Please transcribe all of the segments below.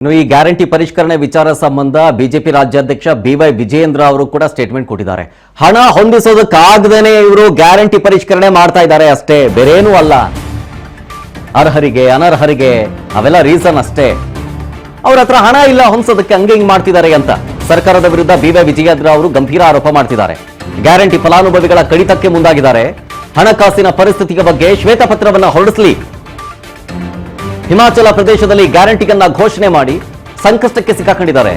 ಇನ್ನು ಈ ಗ್ಯಾರಂಟಿ ಪರಿಷ್ಕರಣೆ ವಿಚಾರ ಸಂಬಂಧ ಬಿಜೆಪಿ ರಾಜ್ಯಾಧ್ಯಕ್ಷ ಬಿವೈ ವಿಜಯೇಂದ್ರ ಅವರು ಕೂಡ ಸ್ಟೇಟ್ಮೆಂಟ್ ಕೊಟ್ಟಿದ್ದಾರೆ. ಹಣ ಹೊಂದಿಸೋದಕ್ಕಾಗದೇನೆ ಇವರು ಗ್ಯಾರಂಟಿ ಪರಿಷ್ಕರಣೆ ಮಾಡ್ತಾ ಇದ್ದಾರೆ ಅಷ್ಟೇ, ಬೇರೇನೂ ಅಲ್ಲ. ಅರ್ಹರಿಗೆ ಅನರ್ಹರಿಗೆ ಅವೆಲ್ಲ ರೀಸನ್ ಅಷ್ಟೇ. ಅವ್ರ ಹತ್ರ ಹಣ ಇಲ್ಲ ಹೊಂದಿಸೋದಕ್ಕೆ ಹಂಗೆ ಹಿಂಗ್ ಮಾಡ್ತಿದ್ದಾರೆ ಅಂತ ಸರ್ಕಾರದ ವಿರುದ್ಧ ಬಿವೈ ವಿಜಯೇಂದ್ರ ಅವರು ಗಂಭೀರ ಆರೋಪ ಮಾಡ್ತಿದ್ದಾರೆ. ಗ್ಯಾರಂಟಿ ಫಲಾನುಭವಿಗಳ ಕಡಿತಕ್ಕೆ ಮುಂದಾಗಿದ್ದಾರೆ. ಹಣಕಾಸಿನ ಪರಿಸ್ಥಿತಿಯ ಬಗ್ಗೆ ಶ್ವೇತಪತ್ರವನ್ನ ಹೊರಡಿಸಲಿ. ಹಿಮಾಚಲ ಪ್ರದೇಶದಲ್ಲಿ ಗ್ಯಾರಂಟಿಯನ್ನ ಘೋಷಣೆ ಮಾಡಿ ಸಂಕಷ್ಟಕ್ಕೆ ಸಿಕ್ಕಾಕೊಂಡಿದ್ದಾರೆ.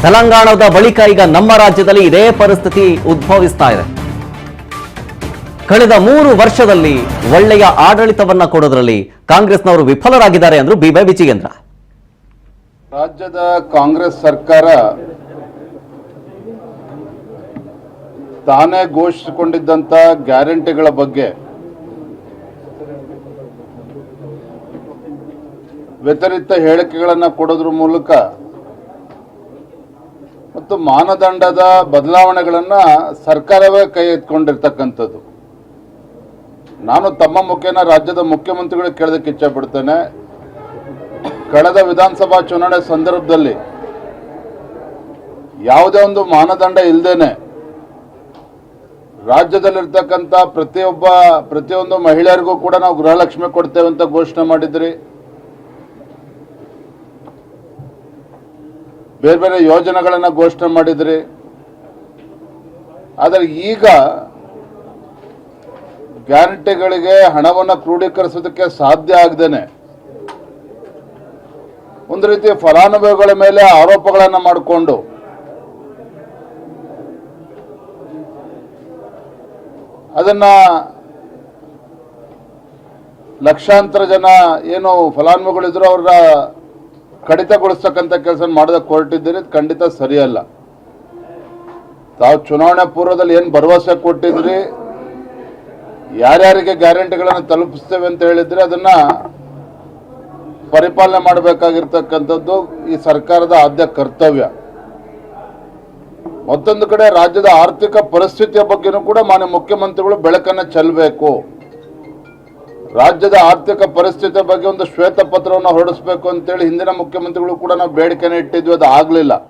ತೆಲಂಗಾಣದ ಬಳಿಕ ಈಗ ನಮ್ಮ ರಾಜ್ಯದಲ್ಲಿ ಇದೇ ಪರಿಸ್ಥಿತಿ ಉದ್ಭವಿಸ್ತಾ ಇದೆ. ಕಳೆದ 3 ವರ್ಷದಲ್ಲಿ ಒಳ್ಳೆಯ ಆಡಳಿತವನ್ನ ಕೊಡೋದ್ರಲ್ಲಿ ಕಾಂಗ್ರೆಸ್ನವರು ವಿಫಲರಾಗಿದ್ದಾರೆ ಅಂದ್ರು ಬಿವೈ ವಿಜಯೇಂದ್ರ. ರಾಜ್ಯದ ಕಾಂಗ್ರೆಸ್ ಸರ್ಕಾರ ತಾನೇ ಘೋಷಿಸಿಕೊಂಡಿದ್ದಂತ ಗ್ಯಾರಂಟಿಗಳ ಬಗ್ಗೆ ವ್ಯತಿರಿಕ್ತ ಹೇಳಿಕೆಗಳನ್ನು ಕೊಡೋದ್ರ ಮೂಲಕ ಮತ್ತು ಮಾನದಂಡದ ಬದಲಾವಣೆಗಳನ್ನು ಸರ್ಕಾರವೇ ಕೈ ಎತ್ಕೊಂಡಿರ್ತಕ್ಕಂಥದ್ದು. ನಾನು ತಮ್ಮ ಮುಖೇನ ರಾಜ್ಯದ ಮುಖ್ಯಮಂತ್ರಿಗಳಿಗೆ ಕೇಳೋದಕ್ಕೆ ಇಚ್ಛೆ ಪಡ್ತೇನೆ. ಕಳೆದ ವಿಧಾನಸಭಾ ಚುನಾವಣೆ ಸಂದರ್ಭದಲ್ಲಿ ಯಾವುದೇ ಒಂದು ಮಾನದಂಡ ಇಲ್ಲದೇನೆ ರಾಜ್ಯದಲ್ಲಿರ್ತಕ್ಕಂಥ ಪ್ರತಿಯೊಂದು ಮಹಿಳೆಯರಿಗೂ ಕೂಡ ನಾವು ಗೃಹಲಕ್ಷ್ಮಿ ಕೊಡ್ತೇವೆ ಅಂತ ಘೋಷಣೆ ಮಾಡಿದ್ರಿ. ಬೇರೆ ಬೇರೆ ಯೋಜನೆಗಳನ್ನು ಘೋಷಣೆ ಮಾಡಿದ್ರಿ. ಆದರೆ ಈಗ ಗ್ಯಾರಂಟಿಗಳಿಗೆ ಹಣವನ್ನು ಕ್ರೋಢೀಕರಿಸೋದಕ್ಕೆ ಸಾಧ್ಯ ಆಗದೇನೆ ಒಂದು ರೀತಿ ಫಲಾನುಭವಿಗಳ ಮೇಲೆ ಆರೋಪಗಳನ್ನು ಮಾಡಿಕೊಂಡು ಅದನ್ನ ಲಕ್ಷಾಂತರ ಜನ ಏನು ಫಲಾನುಭವಿಗಳಿದ್ರು ಅವರ ಕಡಿತಗೊಳಿಸ್ತಕ್ಕಂಥ ಕೆಲಸ ಮಾಡೋದಕ್ಕೆ ಹೊರಟಿದ್ದೀರಿ. ಖಂಡಿತ ಸರಿಯಲ್ಲ. ತಾವು ಚುನಾವಣೆ ಪೂರ್ವದಲ್ಲಿ ಏನು ಭರವಸೆ ಕೊಟ್ಟಿದ್ರಿ, ಯಾರ್ಯಾರಿಗೆ ಗ್ಯಾರಂಟಿಗಳನ್ನು ತಲುಪಿಸ್ತೇವೆ ಅಂತ ಹೇಳಿದ್ರಿ, ಅದನ್ನ ಪರಿಪಾಲನೆ ಮಾಡಬೇಕಾಗಿರ್ತಕ್ಕಂಥದ್ದು ಈ ಸರ್ಕಾರದ ಆದ್ಯ ಕರ್ತವ್ಯ. ಮತ್ತೊಂದು ಕಡೆ ರಾಜ್ಯದ ಆರ್ಥಿಕ ಪರಿಸ್ಥಿತಿಯ ಬಗ್ಗೆನೂ ಕೂಡ ಮಾನ್ಯ ಮುಖ್ಯಮಂತ್ರಿಗಳು ಬೆಳಕನ್ನು ಚೆಲ್ಲಬೇಕು. ರಾಜ್ಯದ ಆರ್ಥಿಕ ಪರಿಸ್ಥಿತಿಯ ಬಗ್ಗೆ ಒಂದು ಶ್ವೇತಪತ್ರವನ್ನು ಹೊರಡಿಸಬೇಕು ಅಂತೇಳಿ ಹಿಂದಿನ ಮುಖ್ಯಮಂತ್ರಿಗಳು ಕೂಡ ನಾವು ಬೇಡಿಕೆನ ಇಟ್ಟಿದ್ವಿ, ಅದು ಆಗಲಿಲ್ಲ.